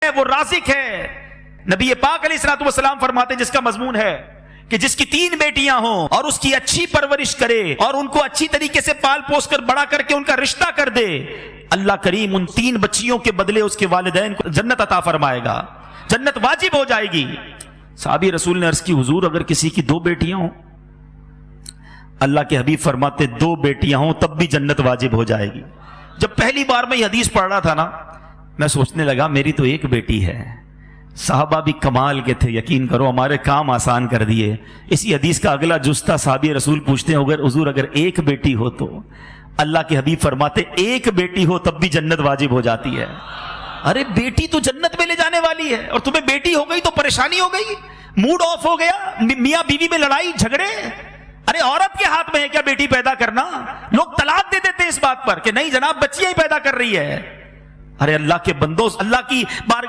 ہے، وہ رازق ہے۔ نبی پاک علیہ الصلوۃ والسلام فرماتے ہیں، جس کا مضمون ہے کہ جس کی 3 بیٹیاں ہوں اور اس کی اچھی پرورش کرے اور ان کو اچھی طریقے سے پال پوس کر بڑا کر کے ان کا رشتہ کر دے، اللہ کریم ان 3 بچیوں کے بدلے اس کے والدین کو جنت عطا فرمائے گا، جنت واجب ہو جائے گی۔ صحابی رسول نے عرض کی، حضور اگر کسی کی 2 بیٹیاں ہوں؟ اللہ کے حبیب فرماتے 2 بیٹیاں ہوں تب بھی جنت واجب ہو جائے گی۔ جب پہلی بار میں یہ حدیث پڑھ رہا تھا نا، میں سوچنے لگا میری تو 1 بیٹی ہے۔ صحابہ بھی کمال کے تھے، یقین کرو ہمارے کام آسان کر دیے۔ اسی حدیث کا اگلا جز تھا، صحابی رسول پوچھتے ہیں حضور اگر 1 بیٹی ہو تو؟ اللہ کے حبیب فرماتے 1 بیٹی ہو تب بھی جنت واجب ہو جاتی ہے۔ ارے بیٹی تو جنت میں لے جانے والی ہے، اور تمہیں بیٹی ہو گئی تو پریشانی ہو گئی، موڈ آف ہو گیا، میاں بیوی میں لڑائی جھگڑے۔ ارے عورت کے ہاتھ میں ہے کیا بیٹی پیدا کرنا؟ لوگ طلاق دے دیتے ہیں اس بات پر کہ نہیں جناب بچیاں ہی پیدا کر رہی ہے۔ ارے اللہ کے بندو، اللہ کی بارگاہ